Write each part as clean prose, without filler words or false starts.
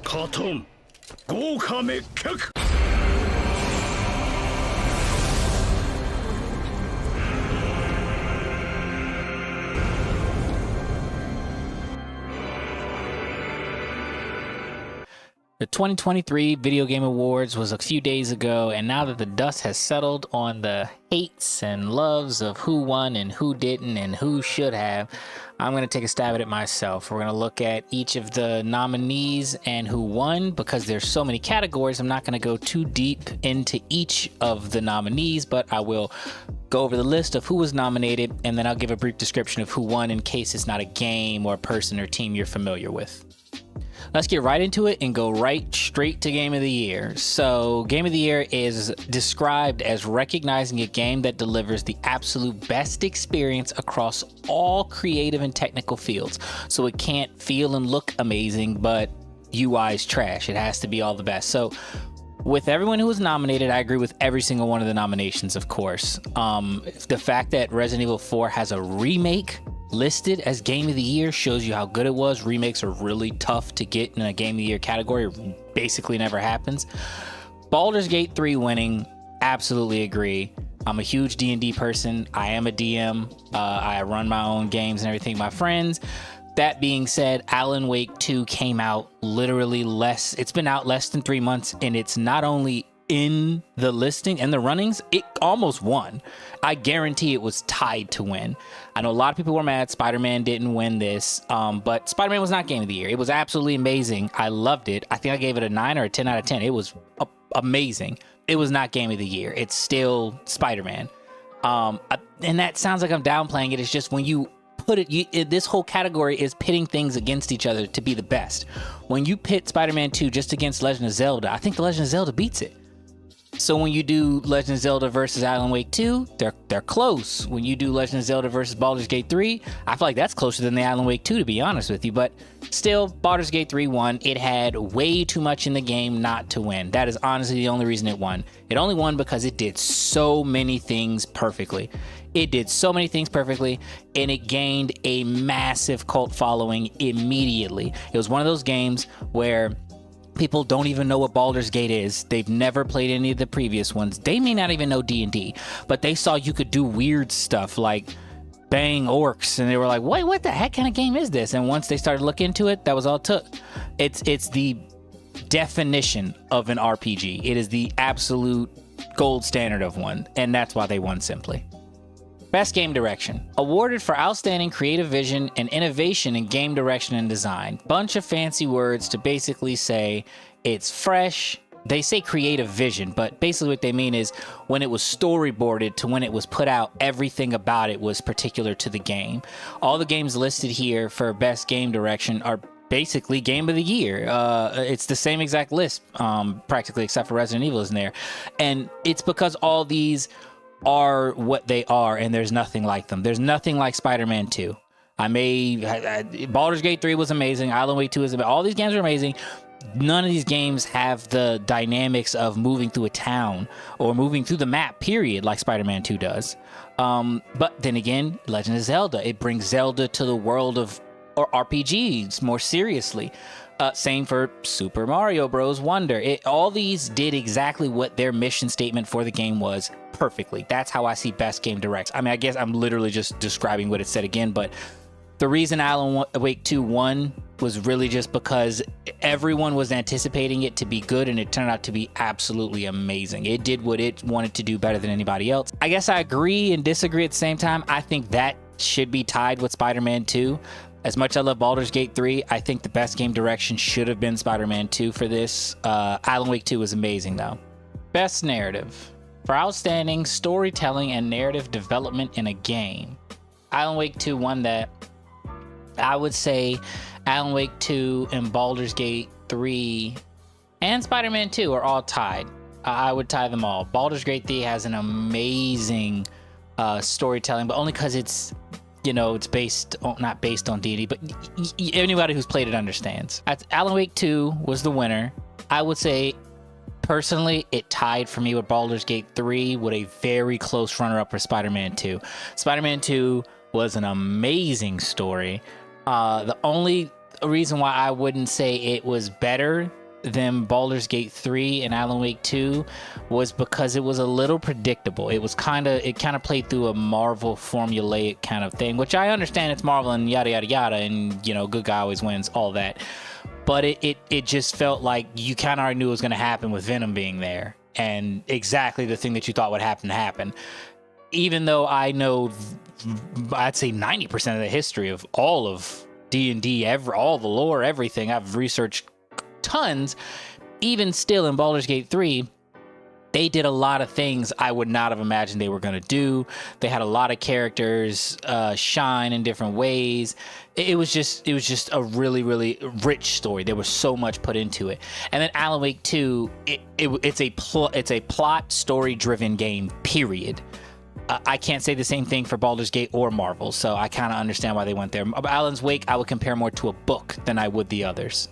パトン豪華滅却。 The 2023 Video Game Awards was a few days ago, and now that the dust has settled on the hates and loves of who won and who didn't and who should have, I'm going to take a stab at it myself. We're going to look at each of the nominees and who won. Because there's so many categories, I'm not going to go too deep into each of the nominees, but I will go over the list of who was nominated, and then I'll give a brief description of who won in case it's not a game or a person or team you're familiar with. Let's get right into it and go right straight to Game of the Year. So, Game of the Year is described as recognizing a game that delivers the absolute best experience across all creative and technical fields. So it can't feel and look amazing, but UI is trash. It has to be all the best. So, with everyone who was nominated, I agree with every single one of the nominations, of course. The fact that Resident Evil 4 has a remake listed as Game of the Year shows you how good it was. Remakes are really tough to get in a Game of the Year category. It basically never happens. Baldur's Gate 3 winning, absolutely agree. I'm a huge D&D person. I am a DM. I run my own games and everything with my friends. That being said, Alan Wake 2 came out literally it's been out less than 3 months, and it's not only in the listing and the runnings, it almost won. I guarantee it was tied to win. I know a lot of people were mad Spider-Man didn't win this, but Spider-Man was not Game of the Year. It was absolutely amazing. I loved it. I think I gave it a 9 or a 10 out of 10. It was amazing. It was not Game of the Year. It's still Spider-Man. And that sounds like I'm downplaying it. It's just when you put it, this whole category is pitting things against each other to be the best. When you pit Spider-Man 2 just against Legend of Zelda, I think the Legend of Zelda beats it. So when you do Legend of Zelda versus Alan Wake 2, they're close. When you do Legend of Zelda versus Baldur's Gate 3, I feel like that's closer than the Alan Wake 2, to be honest with you. But still, Baldur's Gate 3 won. It had way too much in the game not to win. That is honestly the only reason it won. It only won because it did so many things perfectly. It did so many things perfectly, and it gained a massive cult following immediately. It was one of those games where people don't even know what Baldur's Gate is. They've never played any of the previous ones. They may not even know D&D, but they saw you could do weird stuff like bang orcs, and they were like, wait, what the heck kind of game is this? And once they started looking into it, that was all it took. It's the definition of an RPG. It is the absolute gold standard of one, and that's why they won simply. Best Game Direction. Awarded for outstanding creative vision and innovation in game direction and design. Bunch of fancy words to basically say it's fresh. They say creative vision, but basically what they mean is when it was storyboarded to when it was put out, everything about it was particular to the game. All the games listed here for Best Game Direction are basically Game of the Year. It's the same exact list, practically, except for Resident Evil is in there. And it's because all these are what they are, and there's nothing like them. There's nothing like Spider-Man 2. Baldur's Gate 3 was amazing. Alan Wake 2 is amazing. All these games are amazing. None of these games have the dynamics of moving through a town or moving through the map, period, like Spider-Man 2 does. But then again, Legend of Zelda. It brings Zelda to the world of RPGs more seriously. Same for Super Mario Bros. Wonder. All these did exactly what their mission statement for the game was perfectly. That's how I see Best Game Direct. I mean, I guess I'm literally just describing what it said again, but the reason Alan Wake 2 won was really just because everyone was anticipating it to be good, and it turned out to be absolutely amazing. It did what it wanted to do better than anybody else. I guess I agree and disagree at the same time. I think that should be tied with Spider-Man 2. As much as I love Baldur's Gate 3, I think the Best Game Direction should have been Spider-Man 2 for this. Alan Wake 2 was amazing, though. Best Narrative. For outstanding storytelling and narrative development in a game, Alan Wake 2 won that. I would say Alan Wake 2 and Baldur's Gate 3 and Spider-Man 2 are all tied. I would tie them all. Baldur's Gate 3 has an amazing storytelling, but only because it's not based on D&D, but anybody who's played it understands. Alan Wake 2 was the winner. I would say, personally, it tied for me with Baldur's Gate 3 with a very close runner-up for Spider-Man 2. Spider-Man 2 was an amazing story. The only a reason why I wouldn't say it was better than Baldur's Gate 3 and Alan Wake 2 was because it was a little predictable. It kind of played through a Marvel formulaic kind of thing, which I understand it's Marvel and yada yada yada, and you know, good guy always wins, all that. But it just felt like you kind of already knew it was going to happen with Venom being there, and exactly the thing that you thought would happen. Even though I know, I'd say 90% of the history of all of D&D, all the lore, everything, I've researched tons. Even still, in Baldur's Gate 3, they did a lot of things I would not have imagined they were going to do. They had a lot of characters shine in different ways. It was just a really, really rich story. There was so much put into it. And then Alan Wake 2, it's a plot story driven game, period. I can't say the same thing for Baldur's Gate or Marvel, so I kind of understand why they went there. Alan's Wake, I would compare more to a book than I would the others.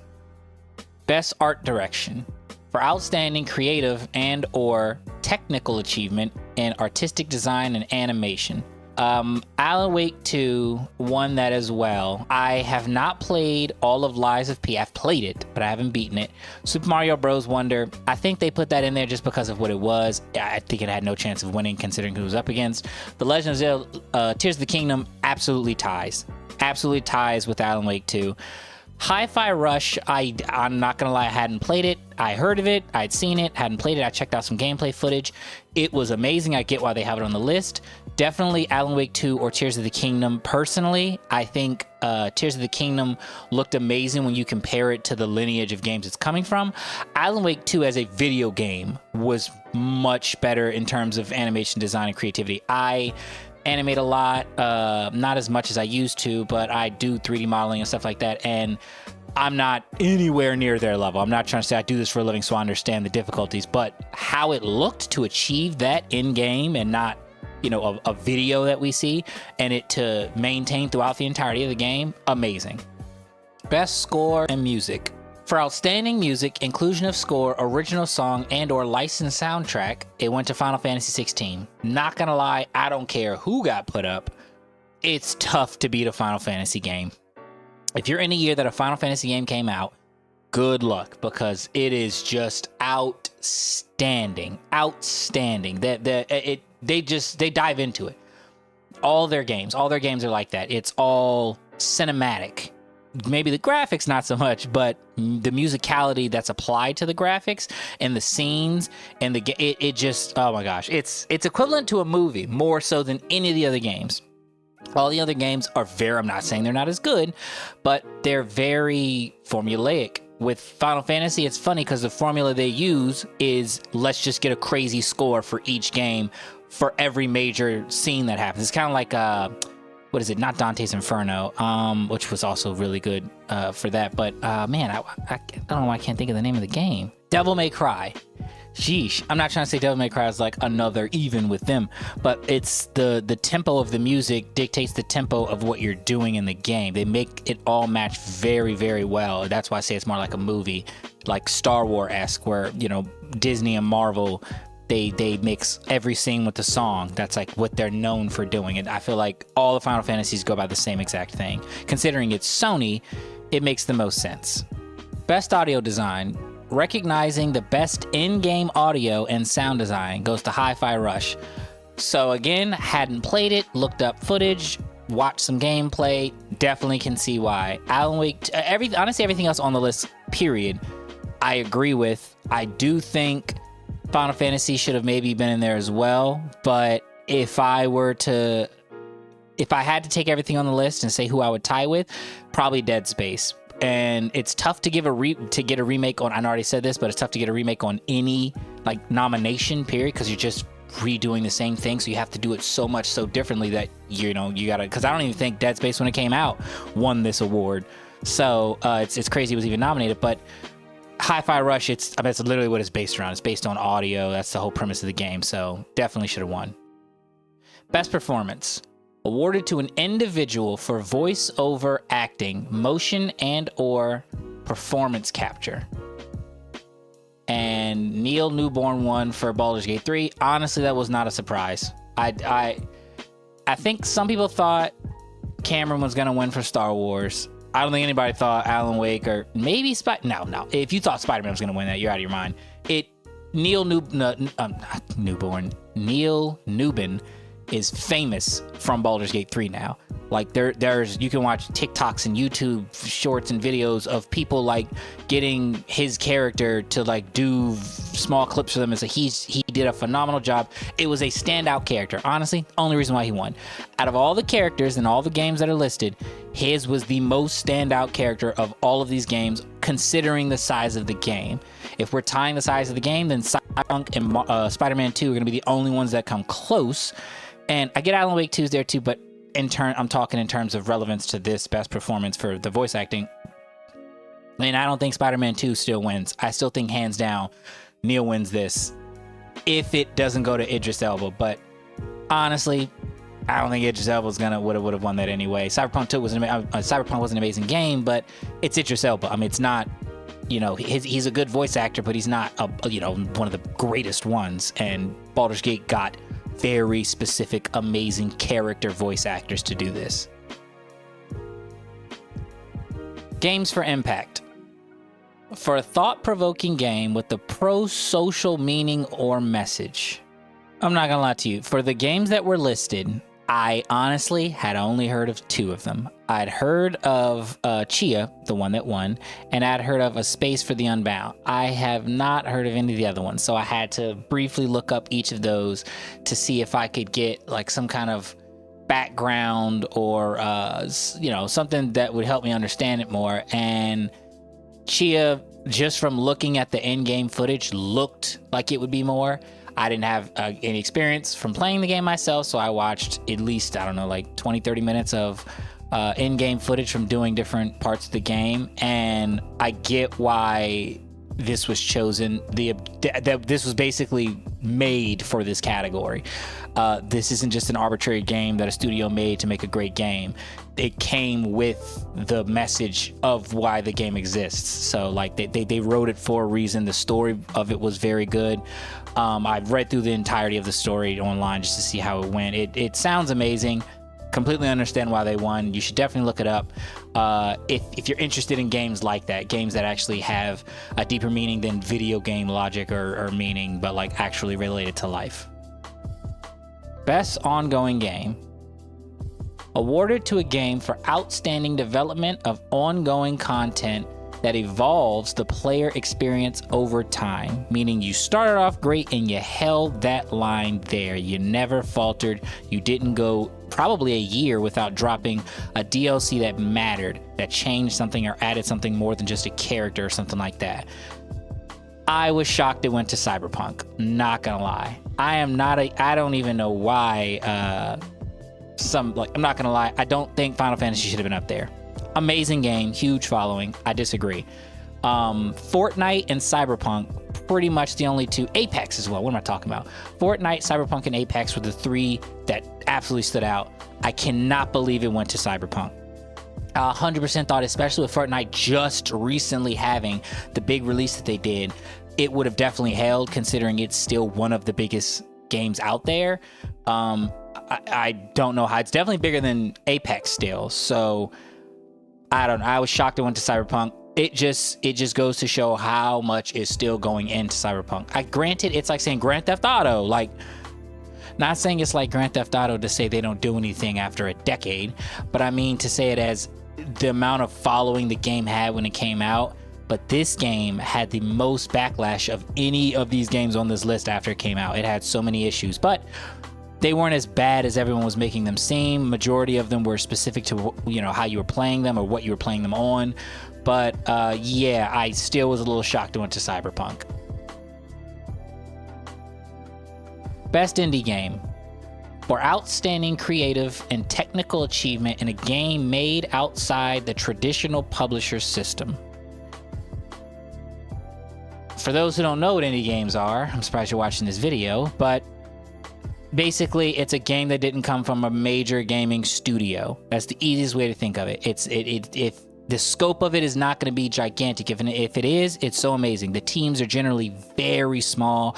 Best art direction. For outstanding creative and or technical achievement in artistic design and animation. Alan Wake 2 won that as well. I have not played all of Lies of P. I've played it, but I haven't beaten it. Super Mario Bros. Wonder, I think they put that in there just because of what it was. I think it had no chance of winning considering who it was up against. The Legend of Zelda Tears of the Kingdom absolutely ties. Absolutely ties with Alan Wake 2. Hi-Fi Rush, I'm not gonna lie, I hadn't played it. I heard of it, I'd seen it, hadn't played it. I checked out some gameplay footage. It was amazing. I get why they have it on the list. Definitely Alan Wake 2 or Tears of the Kingdom. Personally, I think Tears of the Kingdom looked amazing when you compare it to the lineage of games it's coming from. Alan Wake 2 as a video game was much better in terms of animation design and creativity. I animate a lot, not as much as I used to, but I do 3D modeling and stuff like that, and I'm not anywhere near their level. I'm not trying to say I do this for a living, so I understand the difficulties, but how it looked to achieve that in-game and not, you know, a video that we see, and it to maintain throughout the entirety of the game, amazing. Best score and music. For outstanding music, inclusion of score, original song, and or licensed soundtrack, it went to Final Fantasy 16. Not gonna lie, I don't care who got put up. It's tough to beat a Final Fantasy game. If you're in a year that a Final Fantasy game came out, good luck, because it is just outstanding. Outstanding. They dive into it. All their games are like that. It's all cinematic. Maybe the graphics not so much, but the musicality that's applied to the graphics and the scenes and it just, oh my gosh, it's equivalent to a movie more so than any of the other games. All the other games are I'm not saying they're not as good, but they're very formulaic. With Final Fantasy, it's funny because the formula they use is let's just get a crazy score for each game for every major scene that happens. It's kind of like what is it? Not Dante's Inferno, which was also really good for that. But man, I don't know why I can't think of the name of the game. Devil May Cry. Sheesh. I'm not trying to say Devil May Cry is like another even with them, but it's the tempo of the music dictates the tempo of what you're doing in the game. They make it all match very, very well. That's why I say it's more like a movie, like Star Wars-esque, where, you know, Disney and Marvel, they mix every scene with the song. That's like what they're known for doing. And I feel like all the Final Fantasies go by the same exact thing. Considering it's Sony, it makes the most sense. Best audio design. Recognizing the best in-game audio and sound design goes to Hi-Fi Rush. So again, hadn't played it, looked up footage, watched some gameplay, definitely can see why. Alan Wake, honestly everything else on the list, period, I agree with. I do think Final Fantasy should have maybe been in there as well, but if I had to take everything on the list and say who I would tie with, probably Dead Space. And it's tough to get a remake on. I already said this, but it's tough to get a remake on any like nomination period because you're just redoing the same thing. So you have to do it so differently that you gotta. Because I don't even think Dead Space when it came out won this award. So it's crazy it was even nominated. But Hi-Fi Rush, it's literally what it's based around. It's based on audio. That's the whole premise of the game. So definitely should have won. Best performance. Awarded to an individual for voice-over acting, motion and or performance capture. And Neil Newborn won for Baldur's Gate 3. Honestly, that was not a surprise. I think some people thought Cameron was going to win for Star Wars. I don't think anybody thought Alan Wake or maybe no. If you thought Spider-Man was going to win that, you're out of your mind. Neil Newbin is famous from Baldur's Gate 3 now. Like there's you can watch TikToks and YouTube shorts and videos of people like getting his character to like do small clips for them. And so he did a phenomenal job. It was a standout character. Honestly, only reason why he won. Out of all the characters and all the games that are listed, his was the most standout character of all of these games, considering the size of the game. If we're tying the size of the game, then Cyberpunk and Spider-Man 2 are going to be the only ones that come close. And I get Alan Wake 2's there too, but I'm talking in terms of relevance to this best performance for the voice acting. And I don't think Spider-Man 2 still wins. I still think hands down Neil wins this if it doesn't go to Idris Elba. But honestly, I don't think Idris Elba would have won that anyway. Cyberpunk was an amazing game, but it's Idris Elba. I mean, it's not, you know, he's a good voice actor, but he's not one of the greatest ones. And Baldur's Gate got very specific, amazing character voice actors to do this. Games for impact. For a thought-provoking game with a pro-social meaning or message. I'm not gonna lie to you. For the games that were listed, I honestly had only heard of 2 of them. I'd heard of Chia, the one that won, and I'd heard of A Space for the Unbound. I have not heard of any of the other ones, so I had to briefly look up each of those to see if I could get like some kind of background or something that would help me understand it more. And Chia, just from looking at the in-game footage, looked like it would be more. I didn't have any experience from playing the game myself, so I watched at least, like 20-30 minutes of in-game footage from doing different parts of the game, and I get why this was chosen. This was basically made for this category. This isn't just an arbitrary game that a studio made to make a great game. It came with the message of why the game exists. So like they wrote it for a reason. The story of it was very good. I've read through the entirety of the story online just to see how it went. It sounds amazing. Completely understand why they won. You should definitely look it up if you're interested in games like that, games that actually have a deeper meaning than video game logic or meaning, but like actually related to life. Best ongoing game. Awarded to a game for outstanding development of ongoing content that evolves the player experience over time, meaning you started off great and you held that line there. You never faltered. You didn't go probably a year without dropping a DLC that mattered, that changed something or added something more than just a character or something like that. I was shocked it went to Cyberpunk, not gonna lie. I don't even know why I'm not gonna lie, I don't think Final Fantasy should have been up there. Amazing game, huge following. I disagree. Fortnite and Cyberpunk, pretty much the only 2. Apex as well. What am I talking about? Fortnite, Cyberpunk, and Apex were the 3 that absolutely stood out. I cannot believe it went to Cyberpunk. 100% thought, especially with Fortnite just recently having the big release that they did, it would have definitely held, considering it's still one of the biggest games out there. I don't know how. It's definitely bigger than Apex still. So I don't know. I was shocked it went to Cyberpunk. It just goes to show how much is still going into Cyberpunk. Granted, it's like saying Grand Theft Auto. Like, not saying it's like Grand Theft Auto to say they don't do anything after a decade, but I mean to say it as the amount of following the game had when it came out. But this game had the most backlash of any of these games on this list after it came out. It had so many issues, but they weren't as bad as everyone was making them seem. Majority of them were specific to, how you were playing them or what you were playing them on. But yeah, I still was a little shocked it went to Cyberpunk. Best indie game. For outstanding creative and technical achievement in a game made outside the traditional publisher system. For those who don't know what indie games are, I'm surprised you're watching this video, but basically it's a game that didn't come from a major gaming studio. That's the easiest way to think of it. If The scope of it is not going to be gigantic. If it is, it's so amazing. The teams are generally very small.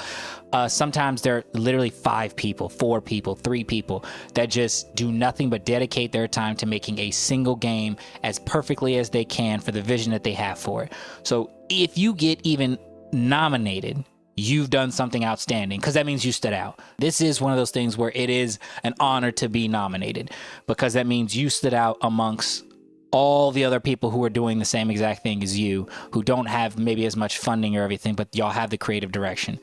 Sometimes they're literally 5 people, 4 people, 3 people that just do nothing but dedicate their time to making a single game as perfectly as they can for the vision that they have for it. So if you get even nominated, you've done something outstanding, because that means you stood out. This is one of those things where it is an honor to be nominated, because that means you stood out amongst all the other people who are doing the same exact thing as you, who don't have maybe as much funding or everything, but y'all have the creative direction.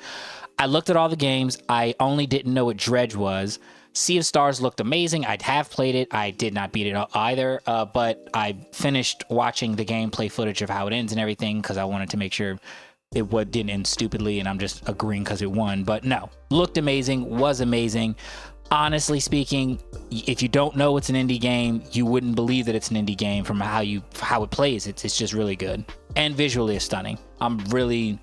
I looked at all the games. I only didn't know what Dredge was. Sea of Stars looked amazing. I have played it. I did not beat it either, but I finished watching the gameplay footage of how it ends and everything, because I wanted to make sure it didn't end stupidly and I'm just agreeing because it won. But no, looked amazing, was amazing. Honestly speaking, if you don't know it's an indie game, you wouldn't believe that it's an indie game from how it plays. It's just really good, and visually is stunning. I'm really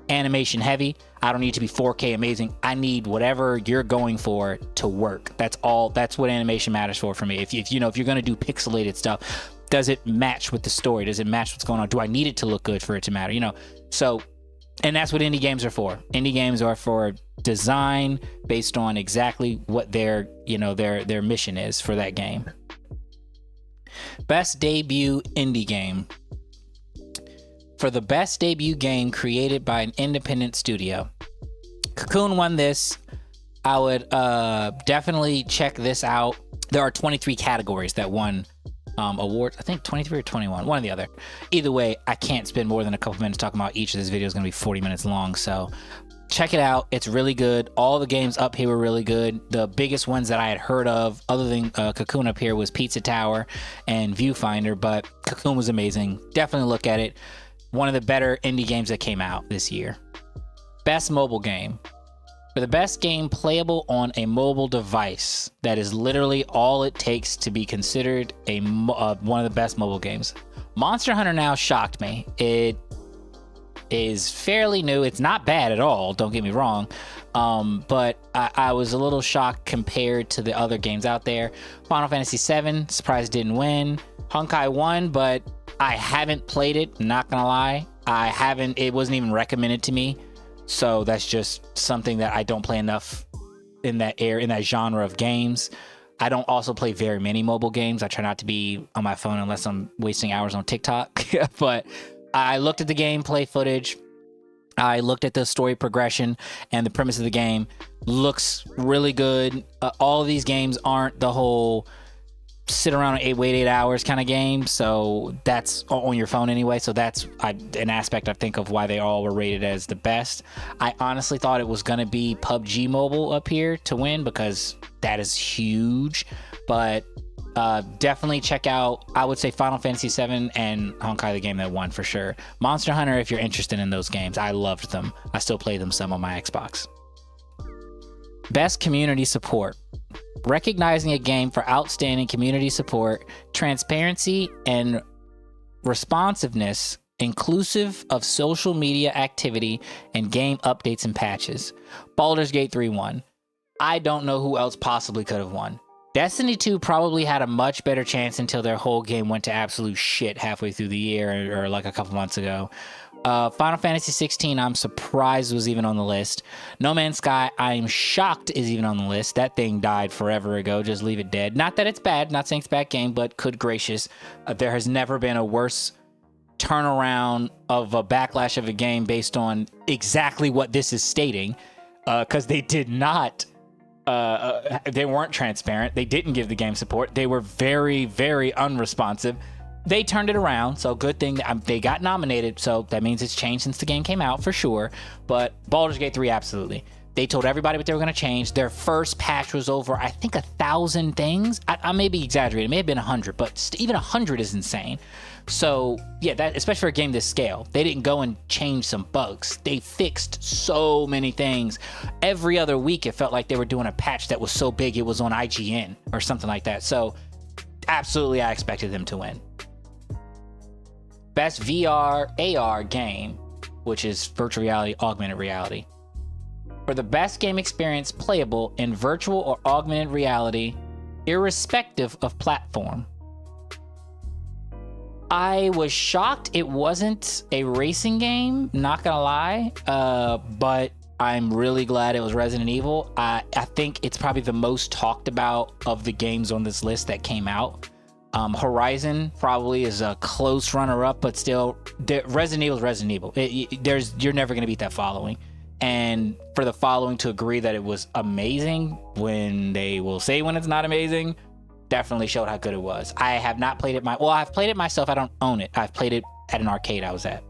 animation heavy. I don't need to be 4K amazing. I need whatever you're going for to work. That's all. That's what animation matters for me. If you're going to do pixelated stuff, does it match with the story? Does it match what's going on? Do I need it to look good for it to matter? So, and that's what indie games are for. Indie games are for design based on exactly what their mission is for that game. Best debut indie game. For the best debut game created by an independent studio, Cocoon won this. I would definitely check this out. There are 23 categories that won awards. I think 23 or 21, one or the other. Either way, I can't spend more than a couple minutes talking about each of this video. Is going to be 40 minutes long, so check it out. It's really good. All the games up here were really good. The biggest ones that I had heard of, other than Cocoon up here, was Pizza Tower and Viewfinder, but Cocoon was amazing. Definitely look at it. One of the better indie games that came out this year. Best mobile game. For the best game playable on a mobile device, that is literally all it takes to be considered one of the best mobile games. Monster Hunter Now shocked me. It is fairly new. It's not bad at all, don't get me wrong, but I was a little shocked compared to the other games out there. Final Fantasy VII, surprised didn't win. Honkai won, but I haven't played it, not gonna lie. It wasn't even recommended to me. So that's just something that I don't play enough in that genre of games. I don't also play very many mobile games. I try not to be on my phone unless I'm wasting hours on TikTok. But I looked at the gameplay footage. I looked at the story progression and the premise of the game. Looks really good. All of these games aren't the whole sit around and wait 8 hours kind of game, so that's on your phone anyway, so that's an aspect I think of why they all were rated as the best. I honestly thought it was going to be PUBG Mobile up here to win, because that is huge, but definitely check out, I would say, Final Fantasy VII and Honkai, the game that won for sure. Monster Hunter, if you're interested in those games, I loved them. I still play them some on my Xbox. Best community support. Recognizing a game for outstanding community support, transparency, and responsiveness, inclusive of social media activity and game updates and patches. Baldur's Gate 3 won. I don't know who else possibly could have won. Destiny 2 probably had a much better chance until their whole game went to absolute shit halfway through the year, or like a couple months ago. Final Fantasy 16, I'm surprised was even on the list. No Man's Sky, I'm shocked is even on the list. That thing died forever ago. Just leave it dead. Not that it's bad, not saying it's a bad game, but good gracious, there has never been a worse turnaround of a backlash of a game based on exactly what this is stating, because they did not, they weren't transparent. They didn't give the game support. They were very, very unresponsive. They turned it around, so good thing they got nominated, so that means it's changed since the game came out for sure. But Baldur's Gate 3, absolutely. They told everybody what they were going to change. Their first patch was over, I think, 1,000 things. I may be exaggerating. It may have been 100, but even 100 is insane. So, yeah, that, especially for a game this scale, they didn't go and change some bugs. They fixed so many things. Every other week, it felt like they were doing a patch that was so big it was on IGN or something like that. So, absolutely, I expected them to win. Best VR AR game, which is virtual reality, augmented reality. For the best game experience playable in virtual or augmented reality, irrespective of platform. I was shocked it wasn't a racing game, not gonna lie, but I'm really glad it was Resident Evil. I think it's probably the most talked about of the games on this list that came out. Horizon probably is a close runner-up, but still, Resident Evil is Resident Evil. You're never gonna beat that following. And for the following to agree that it was amazing when they will say when it's not amazing, definitely showed how good it was. I have not played it I've played it myself. I don't own it. I've played it at an arcade I was at.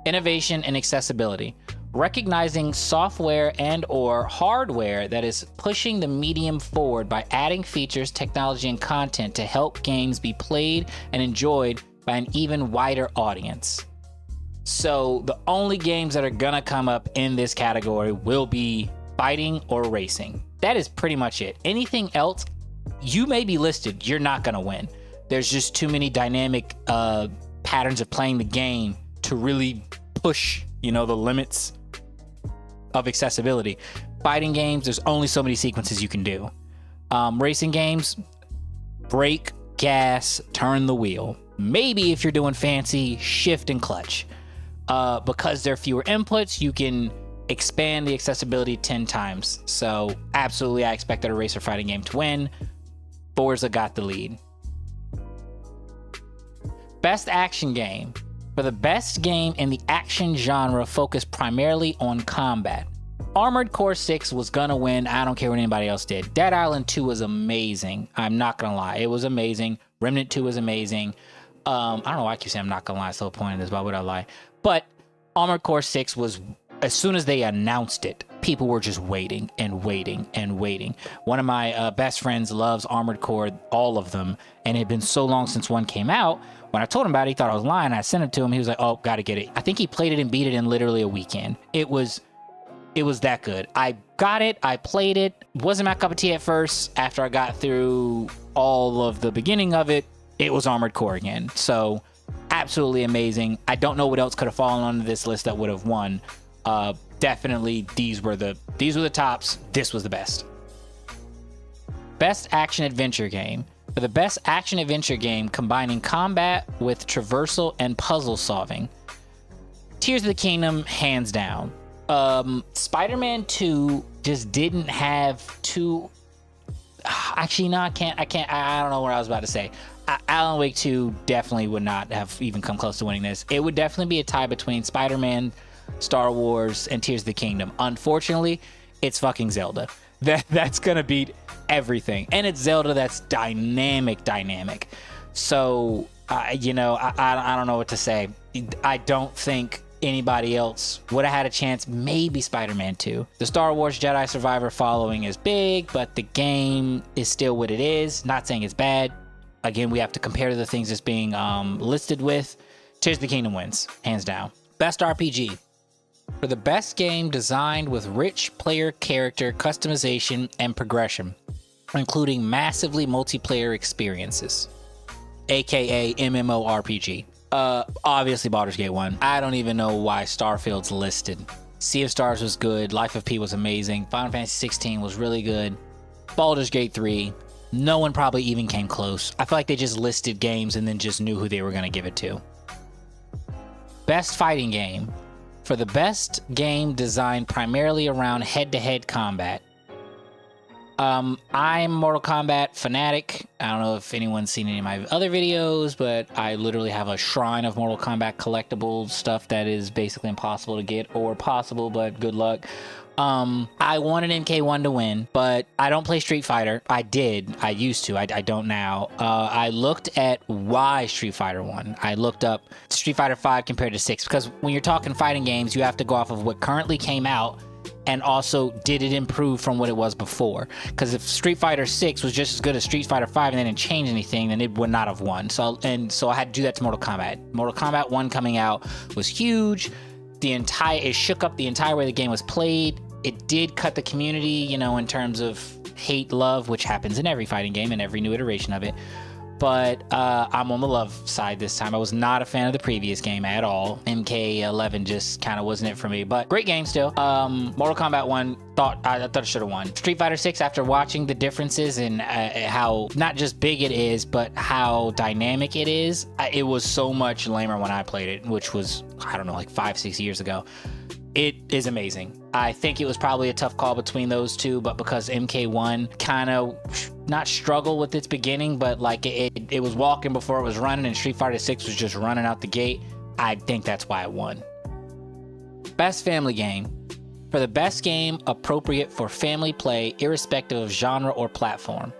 Innovation and accessibility. Recognizing software and or hardware that is pushing the medium forward by adding features, technology, and content to help games be played and enjoyed by an even wider audience. So the only games that are gonna come up in this category will be fighting or racing. That is pretty much it. Anything else, you may be listed, you're not gonna win. There's just too many dynamic patterns of playing the game to really push, the limits of accessibility. Fighting games, there's only so many sequences you can do. Racing games, brake, gas, turn the wheel. Maybe if you're doing fancy, shift and clutch. Because there are fewer inputs, you can expand the accessibility 10 times. So absolutely, I expected a racer fighting game to win. Forza got the lead. Best action game. For the best game in the action genre focused primarily on combat, Armored Core 6 was gonna win. I don't care what anybody else did. Dead Island 2 was amazing. I'm not gonna lie. It was amazing. Remnant 2 was amazing. I don't know why I keep saying I'm not gonna lie. It's the whole point of this. Why would I lie? But Armored Core 6 was, as soon as they announced it, people were just waiting and waiting and waiting. One of my best friends loves Armored Core, all of them, and it had been so long since one came out. When I told him about it, he thought I was lying. I sent it to him. He was like, oh, gotta get it. I think he played it and beat it in literally a weekend. It was that good. I got it. I played it. Wasn't my cup of tea at first. After I got through all of the beginning of it, it was Armored Core again. So absolutely amazing. I don't know what else could have fallen onto this list that would have won. Definitely these were the tops. This was the best. Best action adventure game. For the best action adventure game combining combat with traversal and puzzle solving, Tears of the Kingdom, hands down. Spider-Man 2 just didn't have too... Actually, no, I can't. I don't know what I was about to say. Alan Wake 2 definitely would not have even come close to winning this. It would definitely be a tie between Spider-Man, Star Wars, and Tears of the Kingdom. Unfortunately, it's fucking Zelda. That's gonna beat everything, and it's Zelda that's dynamic. So, I don't know what to say. I don't think anybody else would have had a chance. Maybe Spider-Man 2. The Star Wars Jedi Survivor following is big, but the game is still what it is. Not saying it's bad. Again, we have to compare to the things it's being listed with. Tears of the Kingdom wins, hands down. Best RPG. For the best game designed with rich player character customization and progression, including massively multiplayer experiences, aka MMORPG. Obviously Baldur's Gate 1. I don't even know why Starfield's listed. Sea of Stars was good. Life of P was amazing. Final Fantasy 16 was really good. Baldur's Gate 3. No one probably even came close. I feel like they just listed games and then just knew who they were going to give it to. Best fighting game. For the best game designed primarily around head-to-head combat, I'm Mortal Kombat fanatic. I don't know if anyone's seen any of my other videos, but I literally have a shrine of Mortal Kombat collectible stuff that is basically impossible to get, or possible, but good luck. I wanted MK1 to win, but I don't play Street Fighter. I used to. I don't now. I looked at why Street Fighter won. I looked up Street Fighter 5 compared to 6, because when you're talking fighting games, you have to go off of what currently came out, and also did it improve from what it was before. Because if Street Fighter 6 was just as good as Street Fighter 5 and they didn't change anything, then it would not have won. So I had to do that to Mortal Kombat. Mortal Kombat 1 coming out was huge. It shook up the entire way the game was played. It did cut the community, in terms of hate, love, which happens in every fighting game and every new iteration of it. but I'm on the love side this time. I was not a fan of the previous game at all. MK11 just kind of wasn't it for me, but great game still. Mortal Kombat 1, I thought it should have won. Street Fighter 6, after watching the differences in how not just big it is, but how dynamic it is, it was so much lamer when I played it, which was, I don't know, like 5-6 years ago. It is amazing. I think it was probably a tough call between those two, but because MK1 kind of not struggled with its beginning, but like it was walking before it was running, and Street Fighter 6 was just running out the gate, I think that's why it won. Best family game. For the best game appropriate for family play, irrespective of genre or platform.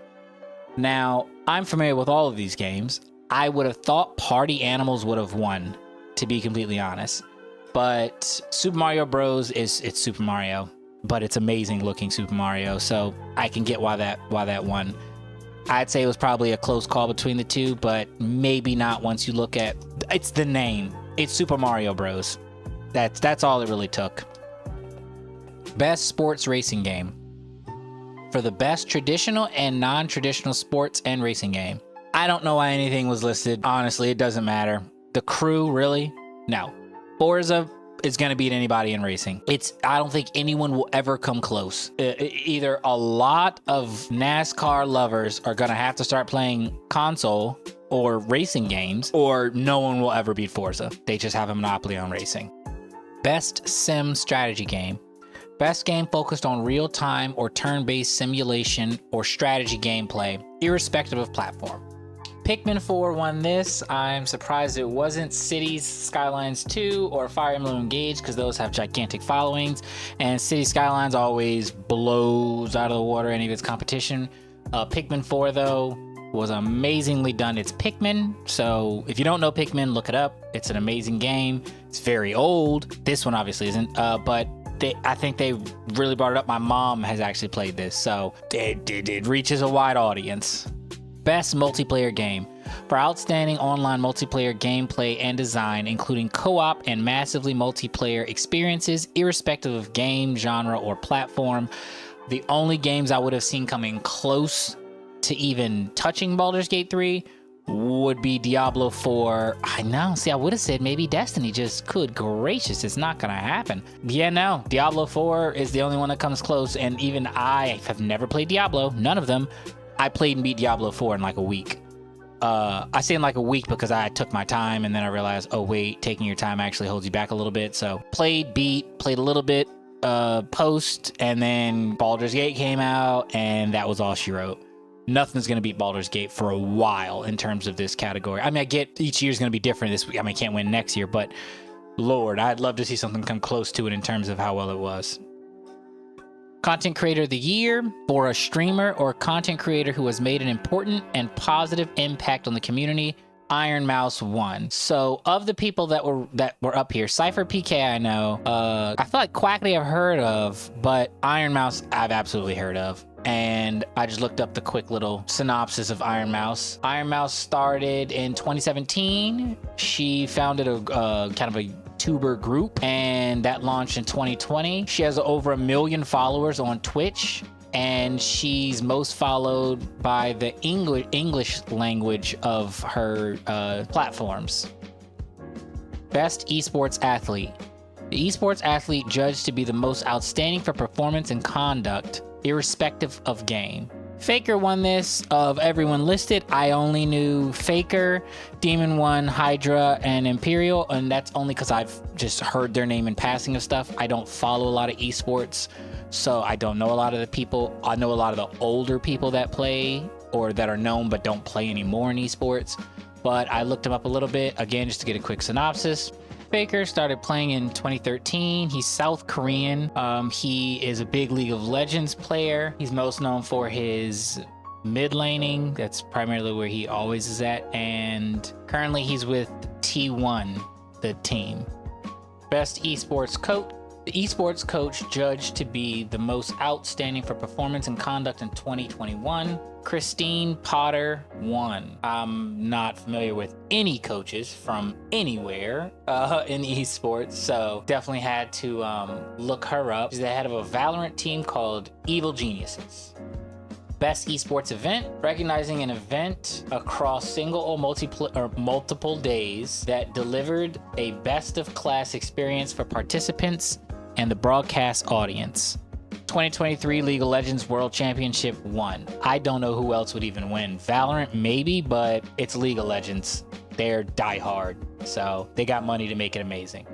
Now, I'm familiar with all of these games. I would have thought Party Animals would have won, to be completely honest. But Super Mario Bros. It's Super Mario, but it's amazing looking Super Mario, so I can get why that won. I'd say it was probably a close call between the two, but maybe not once you look at it's the name. It's Super Mario Bros. That's all it really took. Best sports racing game. For the best traditional and non-traditional sports and racing game. I don't know why anything was listed. Honestly, it doesn't matter. The Crew, really? No. Forza is going to beat anybody in racing. I don't think anyone will ever come close. Either a lot of NASCAR lovers are going to have to start playing console or racing games, or no one will ever beat Forza. They just have a monopoly on racing. Best sim strategy game. Best game focused on real-time or turn-based simulation or strategy gameplay, irrespective of platform. Pikmin 4 won this. I'm surprised it wasn't Cities Skylines 2 or Fire Emblem Engage, because those have gigantic followings, and City Skylines always blows out of the water any of its competition. Pikmin 4, though, was amazingly done. It's Pikmin, so if you don't know Pikmin, look it up. It's an amazing game. It's very old. This one obviously isn't, but I think they really brought it up. My mom has actually played this, so it reaches a wide audience. Best multiplayer game. For outstanding online multiplayer gameplay and design, including co-op and massively multiplayer experiences, irrespective of game, genre, or platform. The only games I would have seen coming close to even touching Baldur's Gate 3 would be Diablo 4. I know, see, I would have said maybe Destiny, just good gracious, it's not gonna happen. Yeah, no, Diablo 4 is the only one that comes close, and even I have never played Diablo, none of them. I played and beat Diablo 4 in like a week. I say in like a week because I took my time, and then I realized, oh wait, taking your time actually holds you back a little bit. So played a little bit post, and then Baldur's Gate came out, and that was all she wrote. Nothing's going to beat Baldur's Gate for a while in terms of this category. I mean, I get each year's going to be different this week. I mean, I can't win next year, but Lord, I'd love to see something come close to it in terms of how well it was. Content Creator of the Year for a streamer or content creator who has made an important and positive impact on the community. Iron Mouse won. So of the people that were up here, Cypher PK I know, I feel like Quackly I've heard of, but Iron Mouse I've absolutely heard of. And I just looked up the quick little synopsis of Iron Mouse. Iron Mouse started in 2017. She founded a kind of a tuber group, and that launched in 2020. She has over 1 million followers on Twitch, and she's most followed by the English language of her platforms. Best esports athlete. The esports athlete judged to be the most outstanding for performance and conduct, irrespective of game. Faker won this. Of everyone listed, I only knew Faker, Demon One, Hydra, and Imperial, and that's only because I've just heard their name in passing of stuff. I don't follow a lot of esports, so I don't know a lot of the people. I know a lot of the older people that play or that are known but don't play anymore in esports, but I looked them up a little bit, again, just to get a quick synopsis. Faker started playing in 2013. He's South Korean. He is a big League of Legends player. He's most known for his mid laning. That's primarily where he always is at. And currently he's with T1, the team. Best esports coach. The esports coach judged to be the most outstanding for performance and conduct in 2021. Christine Potter won. I'm not familiar with any coaches from anywhere in esports, so definitely had to look her up. She's the head of a Valorant team called Evil Geniuses. Best Esports Event, recognizing an event across single or multiple days that delivered a best-of-class experience for participants and the broadcast audience. 2023 League of Legends World Championship won. I don't know who else would even win. Valorant maybe, but it's League of Legends. They're diehard, so they got money to make it amazing.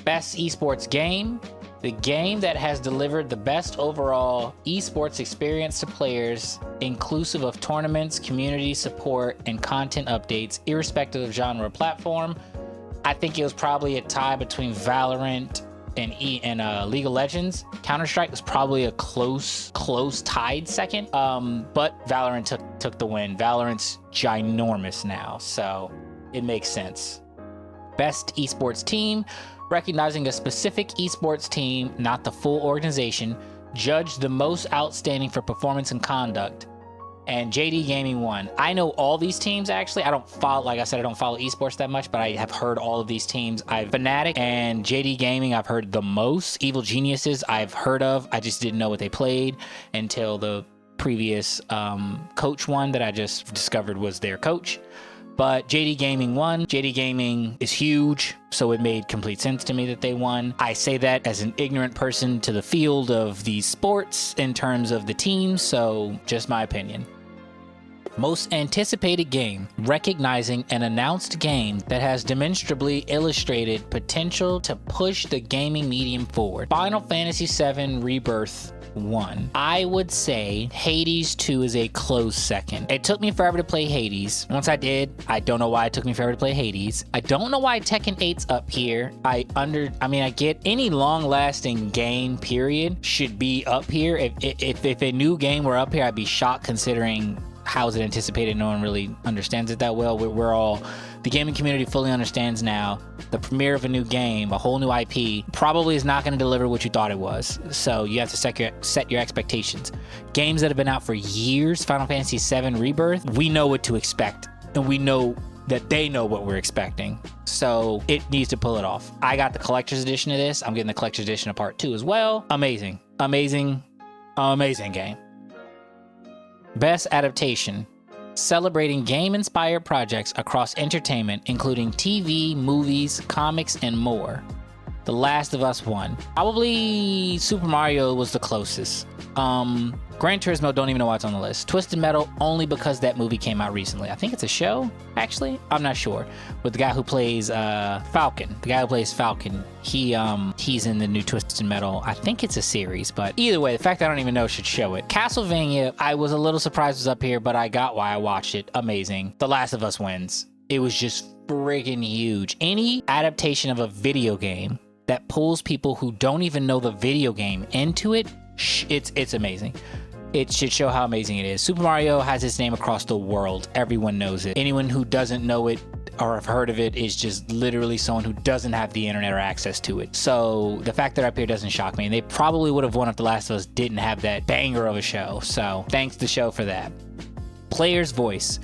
Best Esports Game, the game that has delivered the best overall esports experience to players, inclusive of tournaments, community support, and content updates, irrespective of genre or platform. I think it was probably a tie between Valorant and League of Legends. Counter-Strike was probably a close tied second, but Valorant took the win. Valorant's ginormous now, so it makes sense. Best Esports Team, recognizing a specific esports team, not the full organization, judged the most outstanding for performance and conduct, and JD Gaming won. I know all these teams, actually. I don't follow, like I said, I don't follow esports that much, but I have heard all of these teams. Fnatic and JD Gaming, I've heard the most. Evil Geniuses, I've heard of. I just didn't know what they played until the previous coach one that I just discovered was their coach. But JD Gaming won. JD Gaming is huge, so it made complete sense to me that they won. I say that as an ignorant person to the field of these sports in terms of the teams, so just my opinion. Most anticipated game, recognizing an announced game that has demonstrably illustrated potential to push the gaming medium forward. Final Fantasy VII Rebirth 1. I would say Hades 2 is a close second. It took me forever to play Hades. Once I did, I don't know why it took me forever to play Hades. I don't know why Tekken 8's up here. I get any long-lasting game period should be up here. If a new game were up here, I'd be shocked considering how is it anticipated. No one really understands it that well. The gaming community fully understands now the premiere of a new game, a whole new IP, probably is not going to deliver what you thought it was. So you have to set your expectations. Games that have been out for years, Final Fantasy VII Rebirth, we know what to expect, and we know that they know what we're expecting. So it needs to pull it off. I got the collector's edition of this. I'm getting the collector's edition of part 2 as well. Amazing game. Best Adaptation, celebrating game-inspired projects across entertainment, including TV, movies, comics, and more. The Last of Us won. Probably Super Mario was the closest. Gran Turismo, don't even know why it's on the list. Twisted Metal, only because that movie came out recently. I think it's a show, actually. I'm not sure. With the guy who plays Falcon. The guy who plays Falcon, he's in the new Twisted Metal. I think it's a series, but either way, the fact that I don't even know should show it. Castlevania, I was a little surprised was up here, but I got why I watched it. Amazing. The Last of Us wins. It was just friggin' huge. Any adaptation of a video game that pulls people who don't even know the video game into it, it's amazing. It should show how amazing it is. Super Mario has its name across the world. Everyone knows it. Anyone who doesn't know it or have heard of it is just literally someone who doesn't have the internet or access to it. So the fact that they're up here doesn't shock me. And they probably would have won if The Last of Us didn't have that banger of a show. So thanks to the show for that. Player's Voice.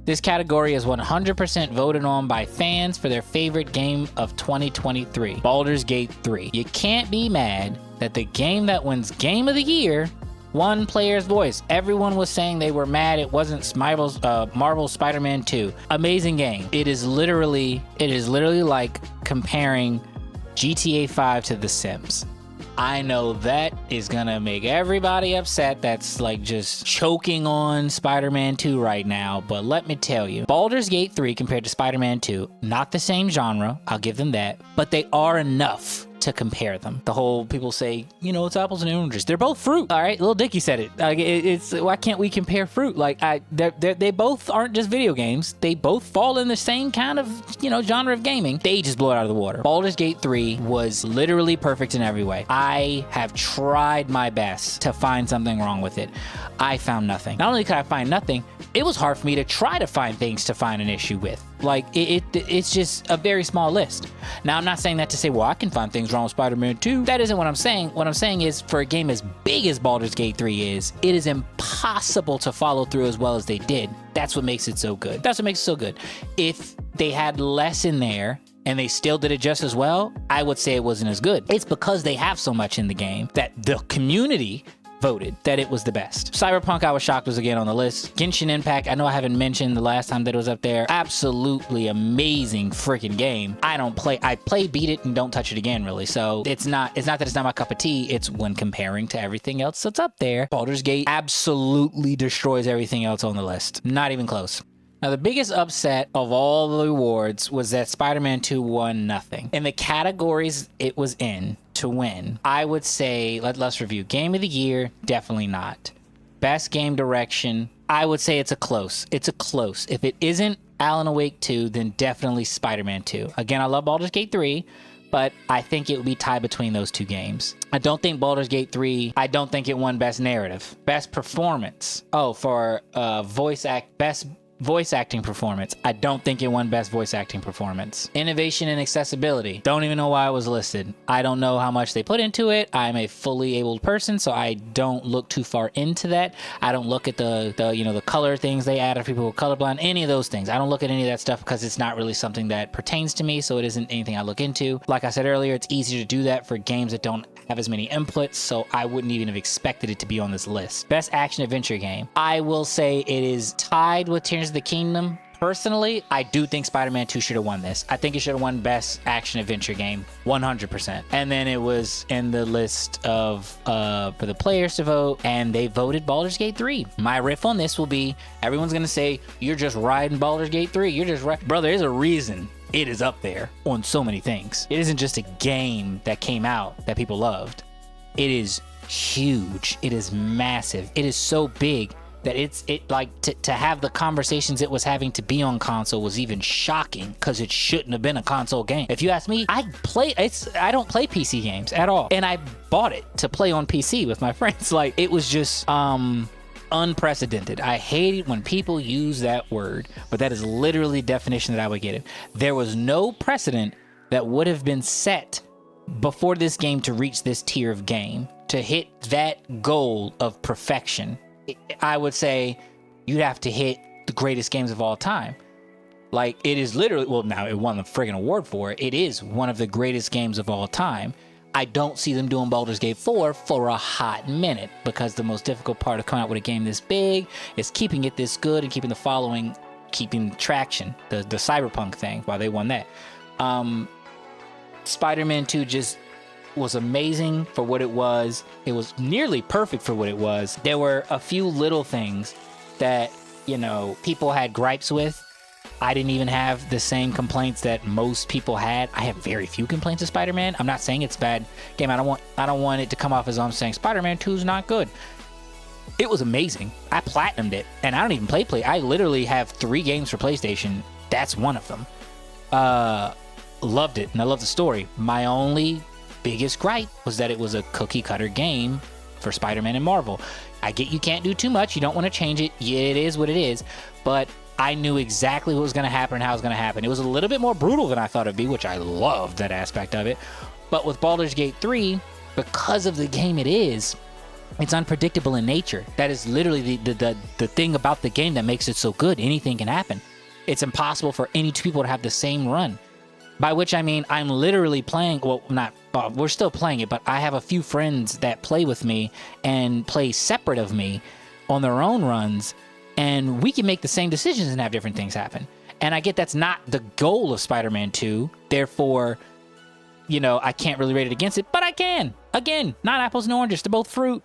This category is 100% voted on by fans for their favorite game of 2023, Baldur's Gate 3. You can't be mad that the game that wins Game of the Year won Player's Voice. Everyone was saying they were mad it wasn't Marvel's Spider-Man 2. Amazing game. It is literally like comparing GTA 5 to The Sims. I know that is gonna make everybody upset that's like just choking on Spider-Man 2 right now, but let me tell you, Baldur's Gate 3 compared to Spider-Man 2, not the same genre, I'll give them that, but they are enough to compare them. The whole people say, it's apples and oranges. They're both fruit. All right, Lil Dicky said it. Like it's why can't we compare fruit? Like they both aren't just video games. They both fall in the same kind of genre of gaming. They just blow it out of the water. Baldur's Gate 3 was literally perfect in every way. I have tried my best to find something wrong with it. I found nothing. Not only could I find nothing, it was hard for me to try to find things to find an issue with. Like it's just a very small list. Now I'm not saying that to say, well, I can find things wrong with Spider-Man 2. That isn't what I'm saying. What I'm saying is, for a game as big as Baldur's Gate 3 is, it is impossible to follow through as well as they did. That's what makes it so good. That's what makes it so good. If they had less in there and they still did it just as well, I would say it wasn't as good. It's because they have so much in the game that the community voted that it was the best. Cyberpunk, I was shocked was again on the list. Genshin Impact, I know I haven't mentioned the last time that it was up there. Absolutely amazing freaking game. I play, beat it, and don't touch it again, really. So it's not that it's not my cup of tea. It's when comparing to everything else that's up there. Baldur's Gate absolutely destroys everything else on the list. Not even close. Now, the biggest upset of all the awards was that Spider-Man 2 won nothing. In the categories it was in to win, I would say, let's review. Game of the Year, definitely not. Best Game Direction, I would say it's a close. It's a close. If it isn't Alan Wake 2, then definitely Spider-Man 2. Again, I love Baldur's Gate 3, but I think it would be tied between those two games. I don't think Baldur's Gate 3, I don't think it won Best Narrative. Best Performance. Oh, for Best Voice Acting Performance. I don't think it won Best Voice Acting Performance. Innovation and Accessibility. Don't even know why it was listed. I don't know how much they put into it. I'm a fully abled person, so I don't look too far into that. I don't look at the color things they add for people who are colorblind, any of those things. I don't look at any of that stuff because it's not really something that pertains to me, so it isn't anything I look into. Like I said earlier, it's easier to do that for games that don't have as many inputs, so I wouldn't even have expected it to be on this list. Best Action Adventure Game. I will say it is tied with Tears of the Kingdom. Personally, I do think Spider-Man 2 should have won this. I think it should have won Best Action Adventure Game, 100%. And then it was in the list of for the players to vote, and they voted Baldur's Gate 3. My riff on this will be, everyone's gonna say, you're just riding Baldur's Gate 3. You're just brother, there's a reason it is up there on so many things. It isn't just a game that came out that people loved. It is huge. It is massive. It is so big that to have the conversations it was having to be on console was even shocking, because it shouldn't have been a console game. If you ask me, I don't play PC games at all, and I bought it to play on PC with my friends. Like, it was just unprecedented. I hate it when people use that word, but that is literally the definition that I would get it. There was no precedent that would have been set before this game to reach this tier of game, to hit that goal of perfection. I would say you'd have to hit the greatest games of all time. Like, it is literally, well, now it won the friggin' award for it. It is one of the greatest games of all time. I don't see them doing Baldur's Gate 4 for a hot minute, because the most difficult part of coming out with a game this big is keeping it this good and keeping the following, keeping traction, the Cyberpunk thing, while they won that. Spider-Man 2 just was amazing for what it was. It was nearly perfect for what it was. There were a few little things that, people had gripes with. I didn't even have the same complaints that most people had. I have very few complaints of Spider-Man. I'm not saying it's a bad game. I don't want it to come off as I'm saying Spider-Man 2 is not good. It was amazing. I platinumed it, and I don't even play. I literally have 3 games for PlayStation. That's one of them. Loved it, and I love the story. My only biggest gripe was that it was a cookie cutter game for Spider-Man and Marvel. I get you can't do too much. You don't want to change it. Yeah, it is what it is. But I knew exactly what was going to happen and how it was going to happen. It was a little bit more brutal than I thought it'd be, which I loved that aspect of it. But with Baldur's Gate 3, because of the game it is, it's unpredictable in nature. That is literally the thing about the game that makes it so good. Anything can happen. It's impossible for any two people to have the same run. By which I mean, I'm literally playing, we're still playing it, but I have a few friends that play with me and play separate of me on their own runs, and we can make the same decisions and have different things happen. And I get that's not the goal of Spider-Man 2, therefore, I can't really rate it against it, but I can. Again, not apples and oranges, they're both fruit.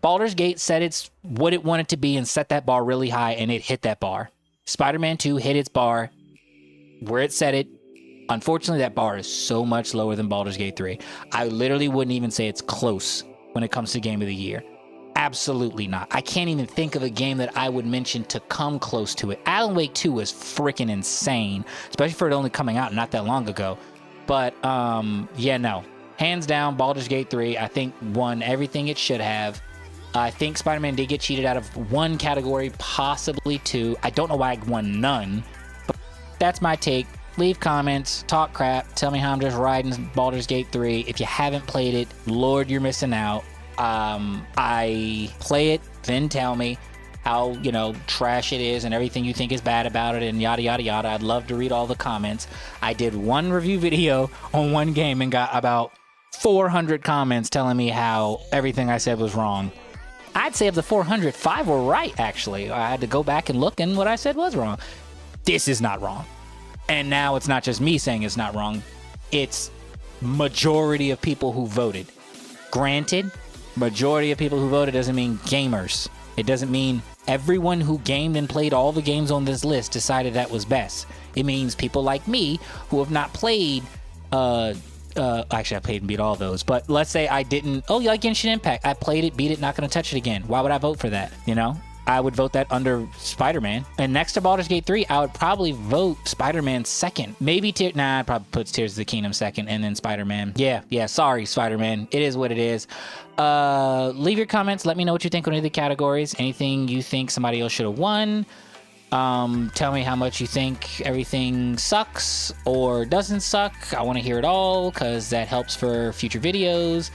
Baldur's Gate said it's what it wanted to be and set that bar really high, and it hit that bar. Spider-Man 2 hit its bar where it set it. Unfortunately, that bar is so much lower than Baldur's Gate 3. I literally wouldn't even say it's close when it comes to Game of the Year. Absolutely not. I can't even think of a game that I would mention to come close to it. Alan Wake 2 was freaking insane, especially for it only coming out not that long ago. But, no. Hands down, Baldur's Gate 3, I think, won everything it should have. I think Spider-Man did get cheated out of one category, possibly 2. I don't know why I won none, but that's my take. Leave comments, talk crap, tell me how I'm just riding Baldur's Gate 3. If you haven't played it, Lord, you're missing out. I play it, then tell me how, trash it is and everything you think is bad about it and yada, yada, yada. I'd love to read all the comments. I did one review video on one game and got about 400 comments telling me how everything I said was wrong. I'd say of the 400, 5 were right, actually. I had to go back and look, and what I said was wrong. This is not wrong. And now it's not just me saying it's not wrong. It's majority of people who voted. Granted, majority of people who voted doesn't mean gamers. It doesn't mean everyone who gamed and played all the games on this list decided that was best. It means people like me who have not played, actually I played and beat all those, but let's say I didn't, oh, you like Genshin Impact. I played it, beat it, not gonna touch it again. Why would I vote for that, you know? I would vote that under Spider-Man. And next to Baldur's Gate 3, I would probably vote Spider-Man second. Maybe, I'd probably put Tears of the Kingdom second and then Spider-Man. Yeah, sorry, Spider-Man. It is what it is. Leave your comments. Let me know what you think on any of the categories. Anything you think somebody else should have won. Tell me how much you think everything sucks or doesn't suck. I want to hear it all because that helps for future videos.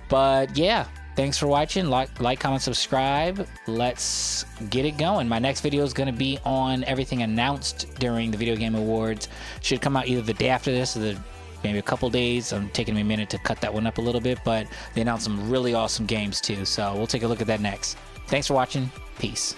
But yeah. Thanks for watching. Like, comment, subscribe. Let's get it going. My next video is going to be on everything announced during the Video Game Awards. Should come out either the day after this or maybe a couple days. I'm taking me a minute to cut that one up a little bit, but they announced some really awesome games too. So we'll take a look at that next. Thanks for watching. Peace.